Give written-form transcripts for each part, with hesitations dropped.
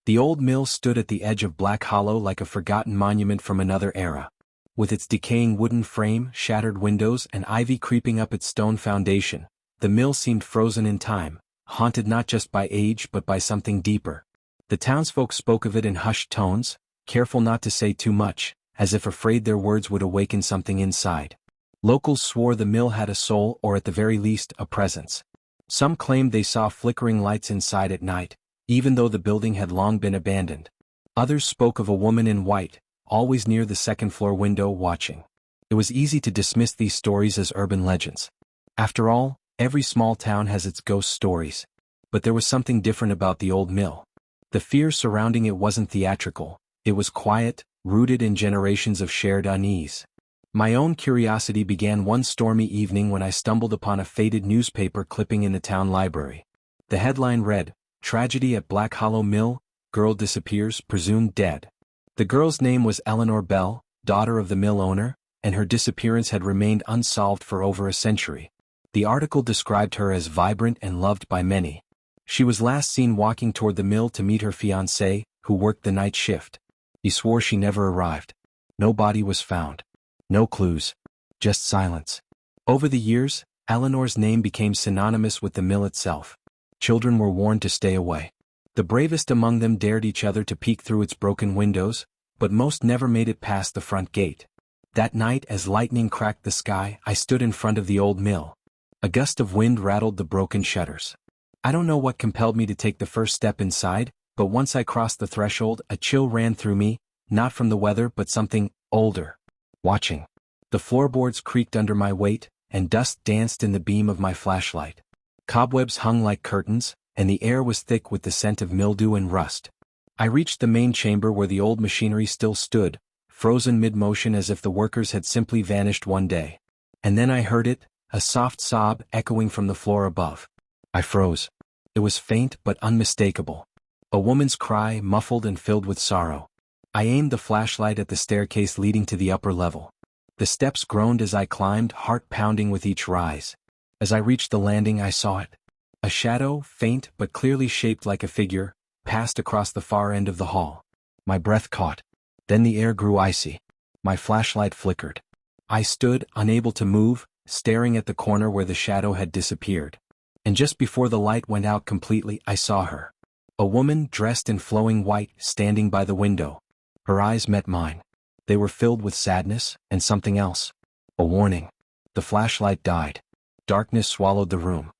The old mill stood at the edge of Black Hollow like a forgotten monument from another era. With its decaying wooden frame, shattered windows, and ivy creeping up its stone foundation, the mill seemed frozen in time, haunted not just by age but by something deeper. The townsfolk spoke of it in hushed tones, careful not to say too much, as if afraid their words would awaken something inside. Locals swore the mill had a soul or at the very least a presence. Some claimed they saw flickering lights inside at night, even though the building had long been abandoned. Others spoke of a woman in white, always near the second-floor window watching. It was easy to dismiss these stories as urban legends. After all, every small town has its ghost stories. But there was something different about the old mill. The fear surrounding it wasn't theatrical, it was quiet, rooted in generations of shared unease. My own curiosity began one stormy evening when I stumbled upon a faded newspaper clipping in the town library. The headline read, "Tragedy at Black Hollow Mill, Girl Disappears, Presumed Dead." The girl's name was Eleanor Bell, daughter of the mill owner, and her disappearance had remained unsolved for over a century. The article described her as vibrant and loved by many. She was last seen walking toward the mill to meet her fiancé, who worked the night shift. He swore she never arrived. No body was found. No clues. Just silence. Over the years, Eleanor's name became synonymous with the mill itself. Children were warned to stay away. The bravest among them dared each other to peek through its broken windows, but most never made it past the front gate. That night, as lightning cracked the sky, I stood in front of the old mill. A gust of wind rattled the broken shutters. I don't know what compelled me to take the first step inside, but once I crossed the threshold, a chill ran through me, not from the weather but something older. Watching. The floorboards creaked under my weight, and dust danced in the beam of my flashlight. Cobwebs hung like curtains, and the air was thick with the scent of mildew and rust. I reached the main chamber where the old machinery still stood, frozen mid-motion as if the workers had simply vanished one day. And then I heard it, a soft sob echoing from the floor above. I froze. It was faint but unmistakable. A woman's cry, muffled and filled with sorrow. I aimed the flashlight at the staircase leading to the upper level. The steps groaned as I climbed, heart pounding with each rise. As I reached the landing, I saw it. A shadow, faint but clearly shaped like a figure, passed across the far end of the hall. My breath caught. Then the air grew icy. My flashlight flickered. I stood, unable to move, staring at the corner where the shadow had disappeared. And just before the light went out completely, I saw her. A woman dressed in flowing white, standing by the window. Her eyes met mine. They were filled with sadness, and something else. A warning. The flashlight died. Darkness swallowed the room.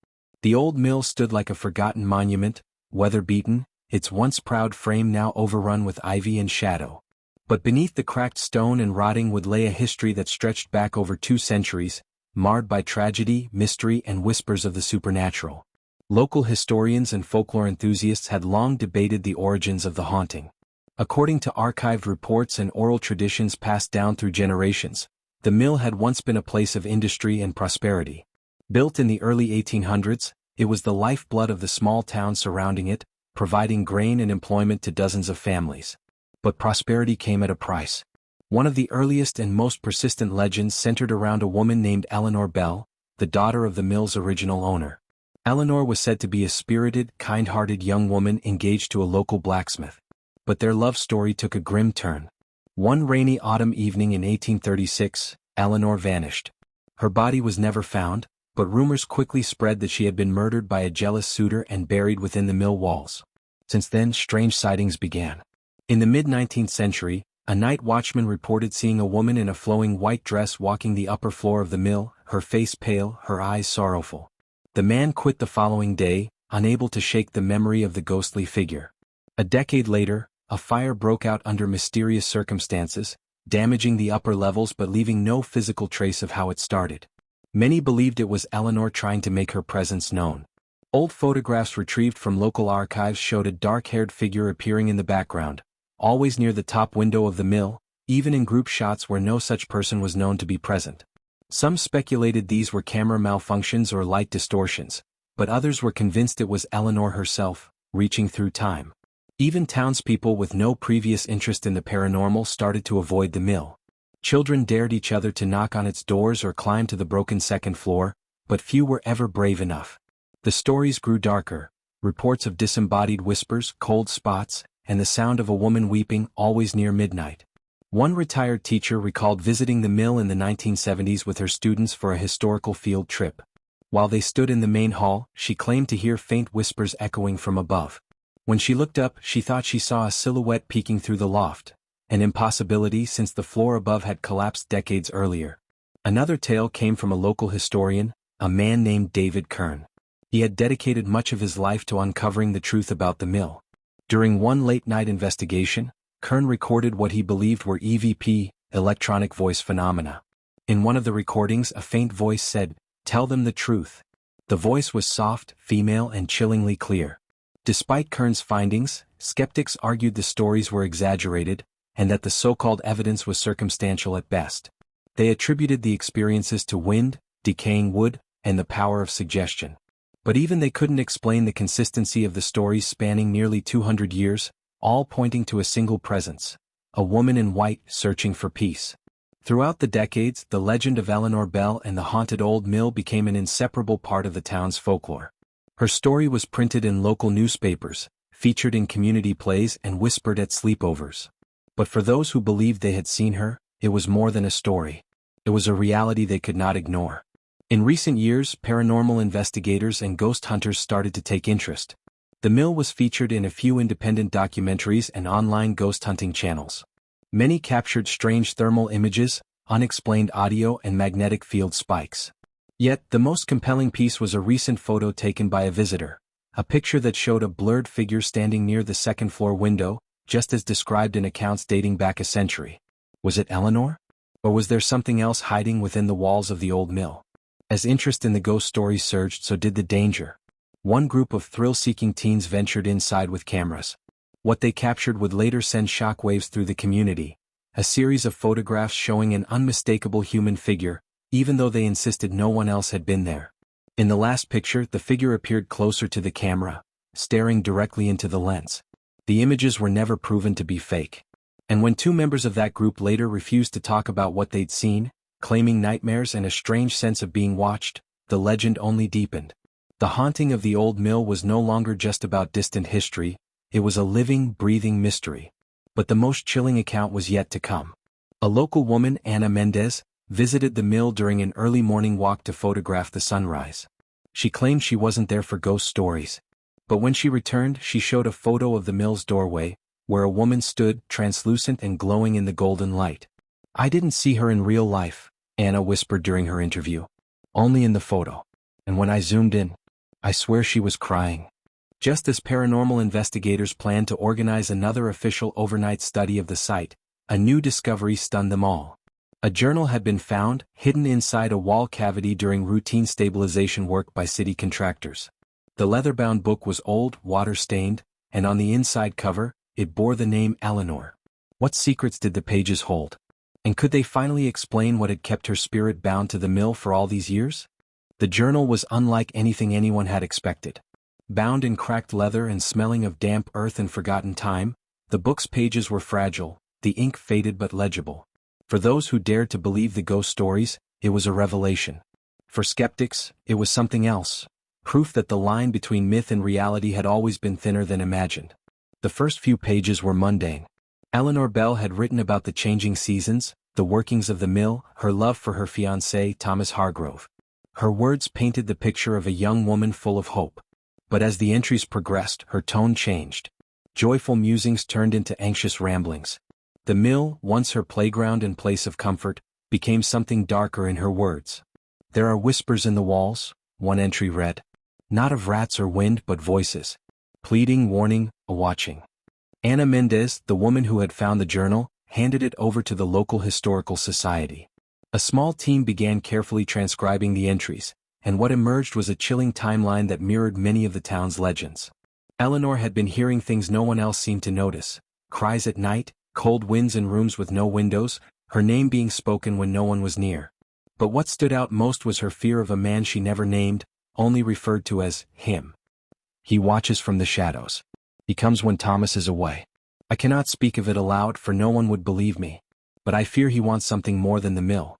The old mill stood like a forgotten monument, weather-beaten, its once proud frame now overrun with ivy and shadow. But beneath the cracked stone and rotting wood lay a history that stretched back over 2 centuries, marred by tragedy, mystery, and whispers of the supernatural. Local historians and folklore enthusiasts had long debated the origins of the haunting. According to archived reports and oral traditions passed down through generations, the mill had once been a place of industry and prosperity. Built in the early 1800s, it was the lifeblood of the small town surrounding it, providing grain and employment to dozens of families. But prosperity came at a price. One of the earliest and most persistent legends centered around a woman named Eleanor Bell, the daughter of the mill's original owner. Eleanor was said to be a spirited, kind-hearted young woman engaged to a local blacksmith. But their love story took a grim turn. One rainy autumn evening in 1836, Eleanor vanished. Her body was never found, but rumors quickly spread that she had been murdered by a jealous suitor and buried within the mill walls. Since then, strange sightings began. In the mid-19th century, a night watchman reported seeing a woman in a flowing white dress walking the upper floor of the mill, her face pale, her eyes sorrowful. The man quit the following day, unable to shake the memory of the ghostly figure. A decade later, a fire broke out under mysterious circumstances, damaging the upper levels but leaving no physical trace of how it started. Many believed it was Eleanor trying to make her presence known. Old photographs retrieved from local archives showed a dark-haired figure appearing in the background, always near the top window of the mill, even in group shots where no such person was known to be present. Some speculated these were camera malfunctions or light distortions, but others were convinced it was Eleanor herself, reaching through time. Even townspeople with no previous interest in the paranormal started to avoid the mill. Children dared each other to knock on its doors or climb to the broken second floor, but few were ever brave enough. The stories grew darker, reports of disembodied whispers, cold spots, and the sound of a woman weeping, always near midnight. One retired teacher recalled visiting the mill in the 1970s with her students for a historical field trip. While they stood in the main hall, she claimed to hear faint whispers echoing from above. When she looked up, she thought she saw a silhouette peeking through the loft, an impossibility since the floor above had collapsed decades earlier. Another tale came from a local historian, a man named David Kern. He had dedicated much of his life to uncovering the truth about the mill. During one late-night investigation, Kern recorded what he believed were EVP, electronic voice phenomena. In one of the recordings, a faint voice said, "Tell them the truth." The voice was soft, female, and chillingly clear. Despite Kern's findings, skeptics argued the stories were exaggerated, and that the so-called evidence was circumstantial at best. They attributed the experiences to wind, decaying wood, and the power of suggestion. But even they couldn't explain the consistency of the stories spanning nearly 200 years, all pointing to a single presence: a woman in white searching for peace. Throughout the decades, the legend of Eleanor Bell and the haunted old mill became an inseparable part of the town's folklore. Her story was printed in local newspapers, featured in community plays, and whispered at sleepovers. But for those who believed they had seen her, it was more than a story. It was a reality they could not ignore. In recent years, paranormal investigators and ghost hunters started to take interest. The mill was featured in a few independent documentaries and online ghost hunting channels. Many captured strange thermal images, unexplained audio, and magnetic field spikes. Yet, the most compelling piece was a recent photo taken by a visitor, a picture that showed a blurred figure standing near the second-floor window, just as described in accounts dating back a century. Was it Eleanor? Or was there something else hiding within the walls of the old mill? As interest in the ghost stories surged, so did the danger. One group of thrill-seeking teens ventured inside with cameras. What they captured would later send shockwaves through the community, a series of photographs showing an unmistakable human figure, even though they insisted no one else had been there. In the last picture, the figure appeared closer to the camera, staring directly into the lens. The images were never proven to be fake. And when two members of that group later refused to talk about what they'd seen, claiming nightmares and a strange sense of being watched, the legend only deepened. The haunting of the old mill was no longer just about distant history, it was a living, breathing mystery. But the most chilling account was yet to come. A local woman, Ana Mendez, visited the mill during an early morning walk to photograph the sunrise. She claimed she wasn't there for ghost stories. But when she returned, she showed a photo of the mill's doorway, where a woman stood, translucent and glowing in the golden light. "I didn't see her in real life," Anna whispered during her interview. "Only in the photo. And when I zoomed in, I swear she was crying." Just as paranormal investigators planned to organize another official overnight study of the site, a new discovery stunned them all. A journal had been found, hidden inside a wall cavity during routine stabilization work by city contractors. The leather-bound book was old, water-stained, and on the inside cover, it bore the name Eleanor. What secrets did the pages hold? And could they finally explain what had kept her spirit bound to the mill for all these years? The journal was unlike anything anyone had expected. Bound in cracked leather and smelling of damp earth and forgotten time, the book's pages were fragile, the ink faded but legible. For those who dared to believe the ghost stories, it was a revelation. For skeptics, it was something else, proof that the line between myth and reality had always been thinner than imagined. The first few pages were mundane. Eleanor Bell had written about the changing seasons, the workings of the mill, her love for her fiancé, Thomas Hargrove. Her words painted the picture of a young woman full of hope. But as the entries progressed, her tone changed. Joyful musings turned into anxious ramblings. The mill, once her playground and place of comfort, became something darker in her words. "There are whispers in the walls," one entry read. "Not of rats or wind but voices. Pleading, warning, a watching." Ana Mendez, the woman who had found the journal, handed it over to the local historical society. A small team began carefully transcribing the entries, and what emerged was a chilling timeline that mirrored many of the town's legends. Eleanor had been hearing things no one else seemed to notice: cries at night, cold winds in rooms with no windows, her name being spoken when no one was near. But what stood out most was her fear of a man she never named, only referred to as him. "He watches from the shadows. He comes when Thomas is away. I cannot speak of it aloud for no one would believe me. But I fear he wants something more than the mill.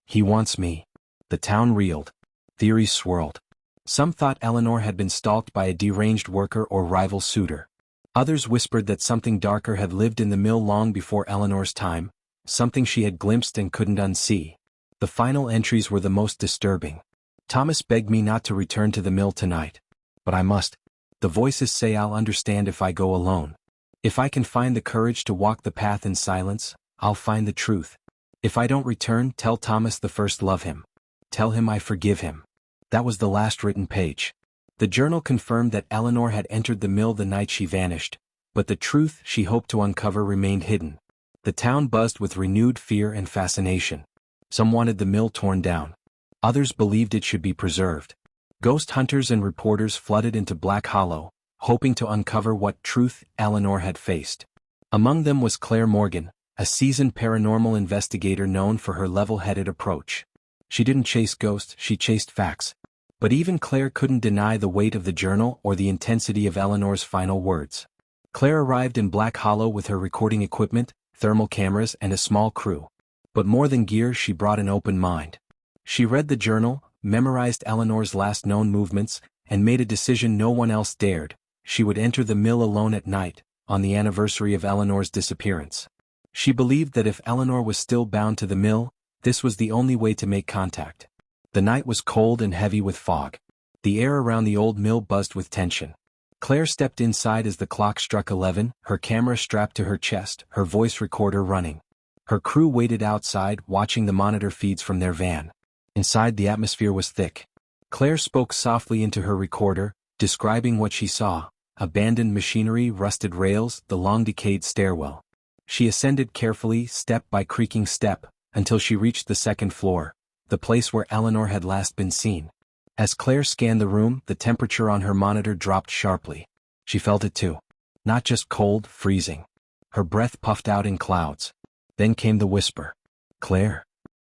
He wants me." The town reeled. Theories swirled. Some thought Eleanor had been stalked by a deranged worker or rival suitor. Others whispered that something darker had lived in the mill long before Eleanor's time, something she had glimpsed and couldn't unsee. The final entries were the most disturbing. Thomas begged me not to return to the mill tonight. But I must. The voices say I'll understand if I go alone. If I can find the courage to walk the path in silence, I'll find the truth. If I don't return, tell Thomas the first love him. Tell him I forgive him. That was the last written page. The journal confirmed that Eleanor had entered the mill the night she vanished, but the truth she hoped to uncover remained hidden. The town buzzed with renewed fear and fascination. Some wanted the mill torn down. Others believed it should be preserved. Ghost hunters and reporters flooded into Black Hollow, hoping to uncover what truth Eleanor had faced. Among them was Claire Morgan, a seasoned paranormal investigator known for her level-headed approach. She didn't chase ghosts, she chased facts. But even Claire couldn't deny the weight of the journal or the intensity of Eleanor's final words. Claire arrived in Black Hollow with her recording equipment, thermal cameras, and a small crew. But more than gear, she brought an open mind. She read the journal, memorized Eleanor's last known movements, and made a decision no one else dared. She would enter the mill alone at night, on the anniversary of Eleanor's disappearance. She believed that if Eleanor was still bound to the mill, this was the only way to make contact. The night was cold and heavy with fog. The air around the old mill buzzed with tension. Claire stepped inside as the clock struck 11, her camera strapped to her chest, her voice recorder running. Her crew waited outside, watching the monitor feeds from their van. Inside, the atmosphere was thick. Claire spoke softly into her recorder, describing what she saw: abandoned machinery, rusted rails, the long-decayed stairwell. She ascended carefully, step by creaking step, until she reached the second floor, the place where Eleanor had last been seen. As Claire scanned the room, the temperature on her monitor dropped sharply. She felt it too. Not just cold, freezing. Her breath puffed out in clouds. Then came the whisper. Claire.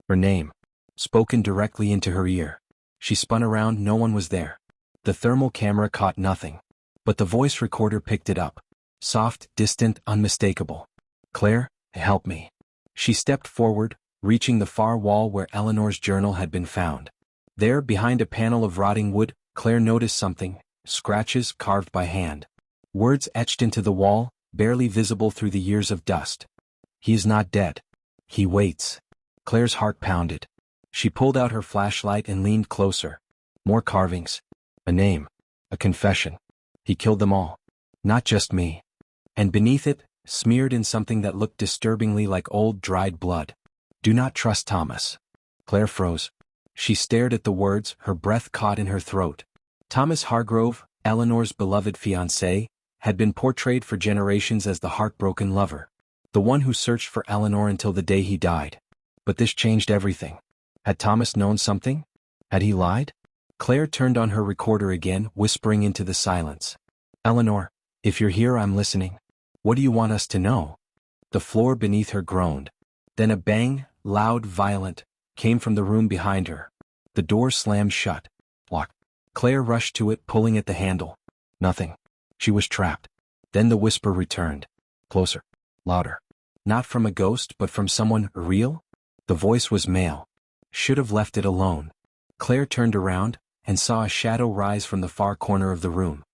Her name. Spoken directly into her ear. She spun around, no one was there. The thermal camera caught nothing. But the voice recorder picked it up. Soft, distant, unmistakable. Claire, help me. She stepped forward, reaching the far wall where Eleanor's journal had been found. There, behind a panel of rotting wood, Claire noticed something: scratches carved by hand. Words etched into the wall, barely visible through the years of dust. He is not dead. He waits. Claire's heart pounded. She pulled out her flashlight and leaned closer. More carvings. A name. A confession. He killed them all. Not just me. And beneath it, smeared in something that looked disturbingly like old dried blood: do not trust Thomas. Claire froze. She stared at the words, her breath caught in her throat. Thomas Hargrove, Eleanor's beloved fiancé, had been portrayed for generations as the heartbroken lover. The one who searched for Eleanor until the day he died. But this changed everything. Had Thomas known something? Had he lied? Claire turned on her recorder again, whispering into the silence. Eleanor, if you're here, I'm listening. What do you want us to know? The floor beneath her groaned. Then a bang, loud, violent, came from the room behind her. The door slammed shut. Locked. Claire rushed to it, pulling at the handle. Nothing. She was trapped. Then the whisper returned. Closer. Louder. Not from a ghost, but from someone real? The voice was male. Should have left it alone. Claire turned around, and saw a shadow rise from the far corner of the room.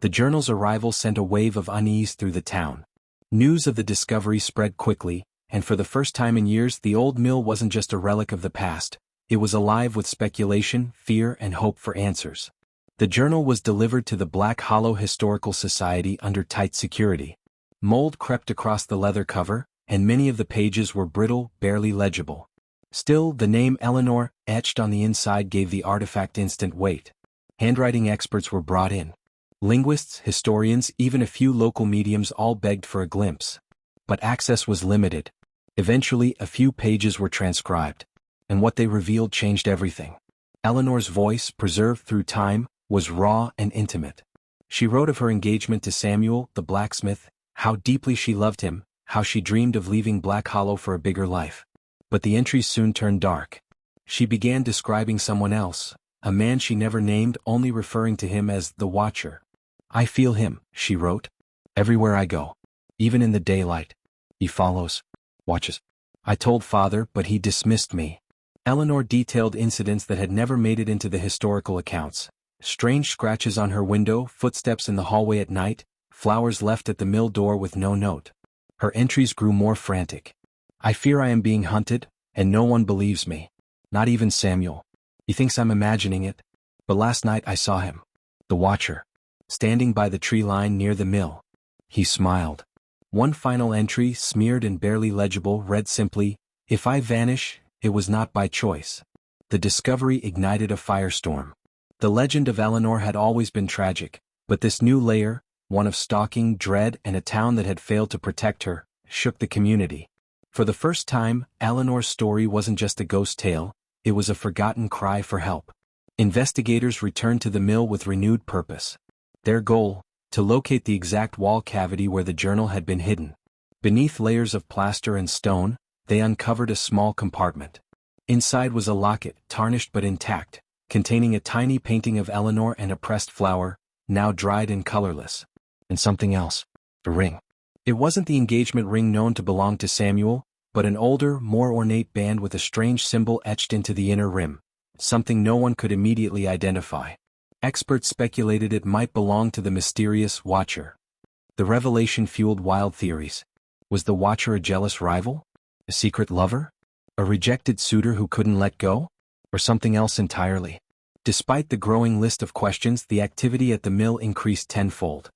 The journal's arrival sent a wave of unease through the town. News of the discovery spread quickly, and for the first time in years, the old mill wasn't just a relic of the past. It was alive with speculation, fear, and hope for answers. The journal was delivered to the Black Hollow Historical Society under tight security. Mold crept across the leather cover, and many of the pages were brittle, barely legible. Still, the name Eleanor, etched on the inside, gave the artifact instant weight. Handwriting experts were brought in. Linguists, historians, even a few local mediums all begged for a glimpse. But access was limited. Eventually, a few pages were transcribed. And what they revealed changed everything. Eleanor's voice, preserved through time, was raw and intimate. She wrote of her engagement to Samuel, the blacksmith, how deeply she loved him, how she dreamed of leaving Black Hollow for a bigger life. But the entries soon turned dark. She began describing someone else, a man she never named, only referring to him as the Watcher. I feel him, she wrote. Everywhere I go. Even in the daylight. He follows. Watches. I told Father, but he dismissed me. Eleanor detailed incidents that had never made it into the historical accounts. Strange scratches on her window, footsteps in the hallway at night, flowers left at the mill door with no note. Her entries grew more frantic. I fear I am being hunted, and no one believes me. Not even Samuel. He thinks I'm imagining it. But last night I saw him. The Watcher. Standing by the tree line near the mill. He smiled. One final entry, smeared and barely legible, read simply, "If I vanish, it was not by choice." The discovery ignited a firestorm. The legend of Eleanor had always been tragic, but this new layer, one of stalking, dread, and a town that had failed to protect her, shook the community. For the first time, Eleanor's story wasn't just a ghost tale, it was a forgotten cry for help. Investigators returned to the mill with renewed purpose. Their goal, to locate the exact wall cavity where the journal had been hidden. Beneath layers of plaster and stone, they uncovered a small compartment. Inside was a locket, tarnished but intact, containing a tiny painting of Eleanor and a pressed flower, now dried and colorless. And something else. A ring. It wasn't the engagement ring known to belong to Samuel, but an older, more ornate band with a strange symbol etched into the inner rim, something no one could immediately identify. Experts speculated it might belong to the mysterious Watcher. The revelation fueled wild theories. Was the Watcher a jealous rival? A secret lover? A rejected suitor who couldn't let go? Or something else entirely? Despite the growing list of questions, the activity at the mill increased tenfold.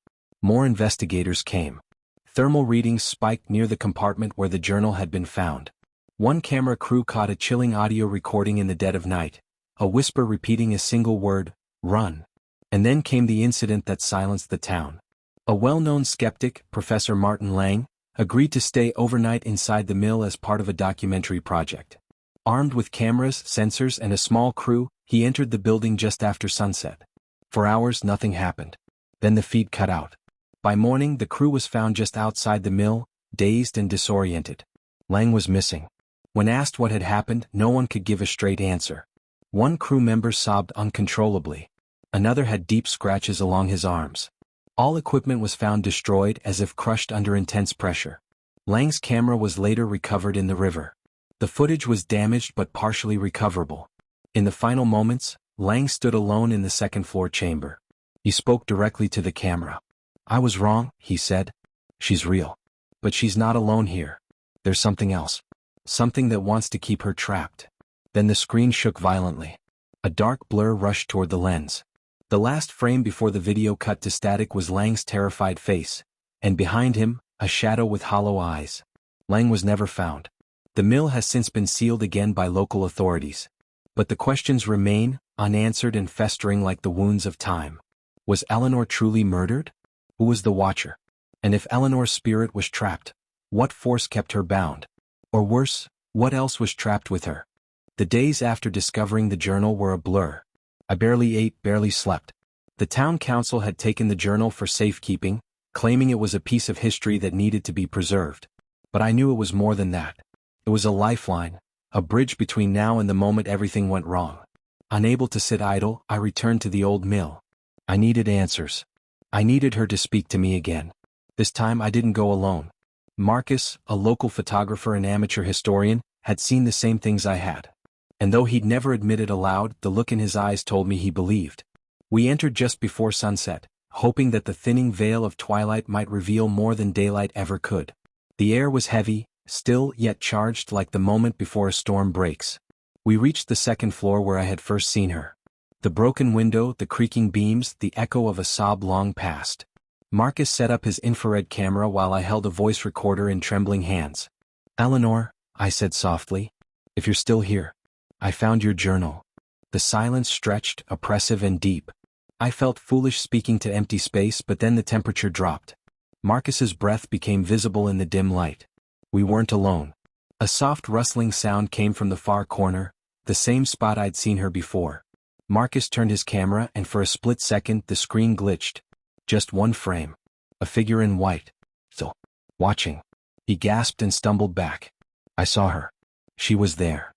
More investigators came. Thermal readings spiked near the compartment where the journal had been found. One camera crew caught a chilling audio recording in the dead of night, a whisper repeating a single word, "Run." And then came the incident that silenced the town. A well-known skeptic, Professor Martin Lang, agreed to stay overnight inside the mill as part of a documentary project. Armed with cameras, sensors, and a small crew, he entered the building just after sunset. For hours nothing happened. Then the feed cut out. By morning the crew was found just outside the mill, dazed and disoriented. Lang was missing. When asked what had happened, no one could give a straight answer. One crew member sobbed uncontrollably. Another had deep scratches along his arms. All equipment was found destroyed as if crushed under intense pressure. Lang's camera was later recovered in the river. The footage was damaged but partially recoverable. In the final moments, Lang stood alone in the second-floor chamber. He spoke directly to the camera. "I was wrong," he said. "She's real. But she's not alone here. There's something else. Something that wants to keep her trapped." Then the screen shook violently. A dark blur rushed toward the lens. The last frame before the video cut to static was Lang's terrified face, and behind him, a shadow with hollow eyes. Lang was never found. The mill has since been sealed again by local authorities. But the questions remain, unanswered and festering like the wounds of time. Was Eleanor truly murdered? Who was the Watcher? And if Eleanor's spirit was trapped, what force kept her bound? Or worse, what else was trapped with her? The days after discovering the journal were a blur. I barely ate, barely slept. The town council had taken the journal for safekeeping, claiming it was a piece of history that needed to be preserved. But I knew it was more than that. It was a lifeline, a bridge between now and the moment everything went wrong. Unable to sit idle, I returned to the old mill. I needed answers. I needed her to speak to me again. This time I didn't go alone. Marcus, a local photographer and amateur historian, had seen the same things I had. And though he'd never admitted aloud, the look in his eyes told me he believed. We entered just before sunset, hoping that the thinning veil of twilight might reveal more than daylight ever could. The air was heavy, still yet charged like the moment before a storm breaks. We reached the second floor where I had first seen her. The broken window, the creaking beams, the echo of a sob long past. Marcus set up his infrared camera while I held a voice recorder in trembling hands. "Eleanor," I said softly, "if you're still here. I found your journal." The silence stretched, oppressive and deep. I felt foolish speaking to empty space, but then the temperature dropped. Marcus's breath became visible in the dim light. We weren't alone. A soft rustling sound came from the far corner, the same spot I'd seen her before. Marcus turned his camera and for a split second the screen glitched. Just one frame. A figure in white. "So, watching." He gasped and stumbled back. I saw her. She was there.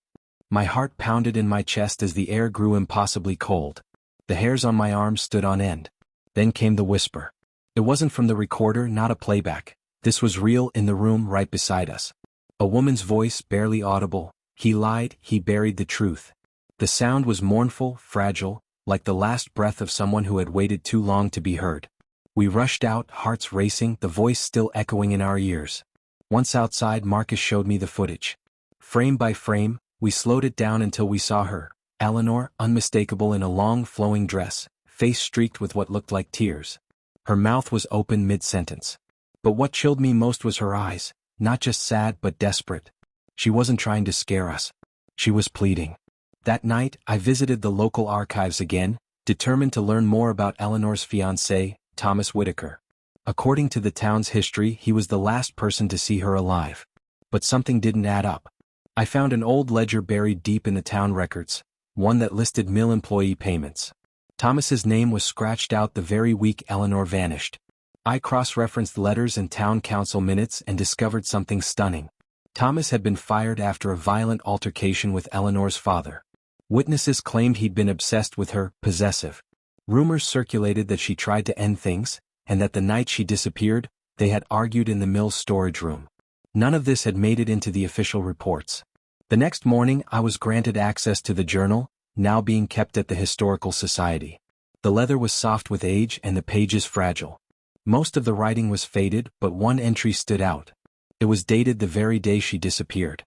My heart pounded in my chest as the air grew impossibly cold. The hairs on my arms stood on end. Then came the whisper. It wasn't from the recorder, not a playback. This was real in the room right beside us. A woman's voice, barely audible. He lied, he buried the truth. The sound was mournful, fragile, like the last breath of someone who had waited too long to be heard. We rushed out, hearts racing, the voice still echoing in our ears. Once outside, Marcus showed me the footage. Frame by frame, we slowed it down until we saw her, Eleanor, unmistakable in a long flowing dress, face streaked with what looked like tears. Her mouth was open mid-sentence. But what chilled me most was her eyes, not just sad but desperate. She wasn't trying to scare us. She was pleading. That night, I visited the local archives again, determined to learn more about Eleanor's fiancé, Thomas Whitaker. According to the town's history, he was the last person to see her alive. But something didn't add up. I found an old ledger buried deep in the town records, one that listed mill employee payments. Thomas's name was scratched out the very week Eleanor vanished. I cross-referenced letters and town council minutes and discovered something stunning. Thomas had been fired after a violent altercation with Eleanor's father. Witnesses claimed he'd been obsessed with her, possessive. Rumors circulated that she tried to end things, and that the night she disappeared, they had argued in the mill's storage room. None of this had made it into the official reports. The next morning, I was granted access to the journal, now being kept at the Historical Society. The leather was soft with age and the pages fragile. Most of the writing was faded, but one entry stood out. It was dated the very day she disappeared.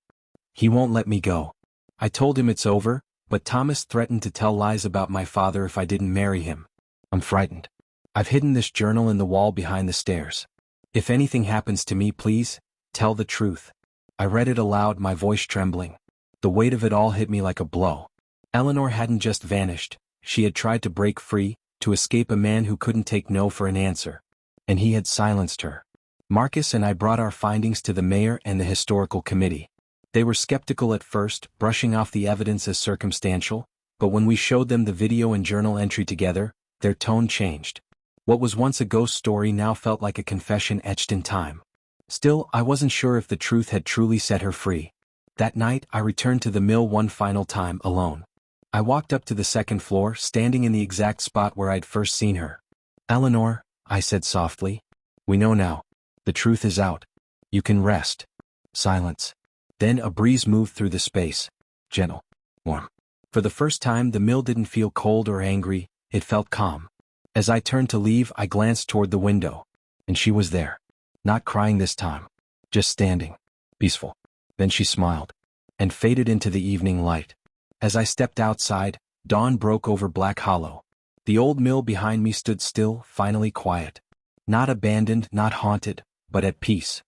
"He won't let me go. I told him it's over, but Thomas threatened to tell lies about my father if I didn't marry him. I'm frightened. I've hidden this journal in the wall behind the stairs. If anything happens to me, please, tell the truth." I read it aloud, my voice trembling. The weight of it all hit me like a blow. Eleanor hadn't just vanished, she had tried to break free, to escape a man who couldn't take no for an answer. And he had silenced her. Marcus and I brought our findings to the mayor and the historical committee. They were skeptical at first, brushing off the evidence as circumstantial, but when we showed them the video and journal entry together, their tone changed. What was once a ghost story now felt like a confession etched in time. Still, I wasn't sure if the truth had truly set her free. That night, I returned to the mill one final time, alone. I walked up to the second floor, standing in the exact spot where I'd first seen her. "Eleanor," I said softly, "we know now. The truth is out. You can rest." Silence. Then a breeze moved through the space. Gentle. Warm. For the first time, the mill didn't feel cold or angry, it felt calm. As I turned to leave, I glanced toward the window. And she was there. Not crying this time. Just standing. Peaceful. Then she smiled. And faded into the evening light. As I stepped outside, dawn broke over Black Hollow. The old mill behind me stood still, finally quiet. Not abandoned, not haunted, but at peace.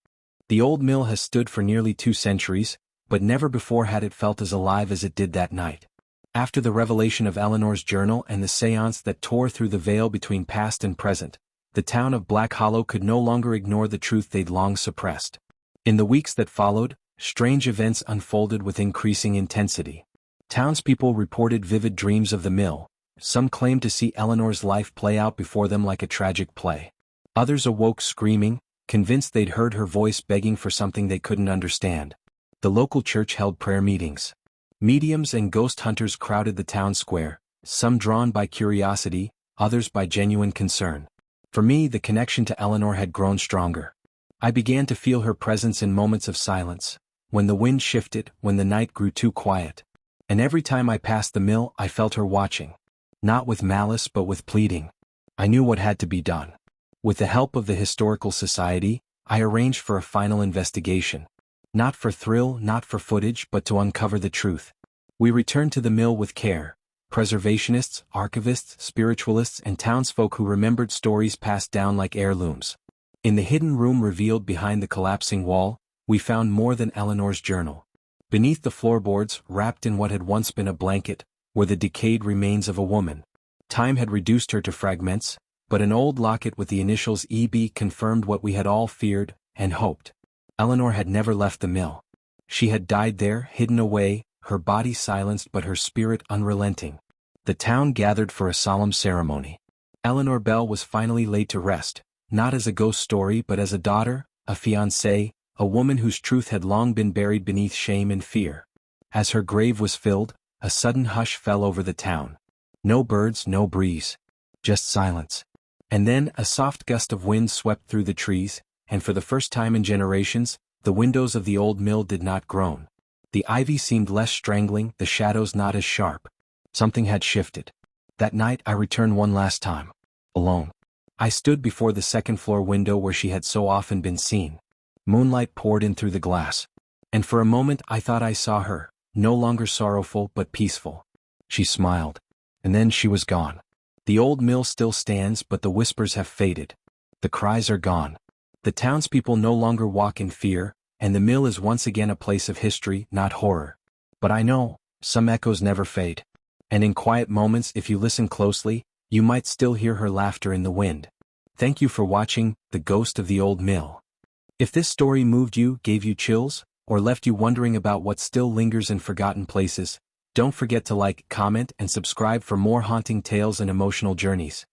The old mill has stood for nearly 2 centuries, but never before had it felt as alive as it did that night. After the revelation of Eleanor's journal and the seance that tore through the veil between past and present, the town of Black Hollow could no longer ignore the truth they'd long suppressed. In the weeks that followed, strange events unfolded with increasing intensity. Townspeople reported vivid dreams of the mill. Some claimed to see Eleanor's life play out before them like a tragic play. Others awoke screaming, convinced they'd heard her voice begging for something they couldn't understand. The local church held prayer meetings. Mediums and ghost hunters crowded the town square, some drawn by curiosity, others by genuine concern. For me, the connection to Eleanor had grown stronger. I began to feel her presence in moments of silence, when the wind shifted, when the night grew too quiet. And every time I passed the mill, I felt her watching. Not with malice but with pleading. I knew what had to be done. With the help of the Historical Society, I arranged for a final investigation. Not for thrill, not for footage, but to uncover the truth. We returned to the mill with care. Preservationists, archivists, spiritualists, and townsfolk who remembered stories passed down like heirlooms. In the hidden room revealed behind the collapsing wall, we found more than Eleanor's journal. Beneath the floorboards, wrapped in what had once been a blanket, were the decayed remains of a woman. Time had reduced her to fragments, but an old locket with the initials EB confirmed what we had all feared and hoped. Eleanor had never left the mill. She had died there, hidden away, her body silenced but her spirit unrelenting. The town gathered for a solemn ceremony. Eleanor Bell was finally laid to rest, not as a ghost story but as a daughter, a fiancée, a woman whose truth had long been buried beneath shame and fear. As her grave was filled, a sudden hush fell over the town. No birds, no breeze. Just silence. And then a soft gust of wind swept through the trees, and for the first time in generations, the windows of the old mill did not groan. The ivy seemed less strangling, the shadows not as sharp. Something had shifted. That night I returned one last time. Alone. I stood before the second-floor window where she had so often been seen. Moonlight poured in through the glass. And for a moment I thought I saw her, no longer sorrowful but peaceful. She smiled. And then she was gone. The old mill still stands, but the whispers have faded. The cries are gone. The townspeople no longer walk in fear, and the mill is once again a place of history, not horror. But I know, some echoes never fade. And in quiet moments, if you listen closely, you might still hear her laughter in the wind. Thank you for watching The Ghost of the Old Mill. If this story moved you, gave you chills, or left you wondering about what still lingers in forgotten places, don't forget to like, comment, and subscribe for more haunting tales and emotional journeys.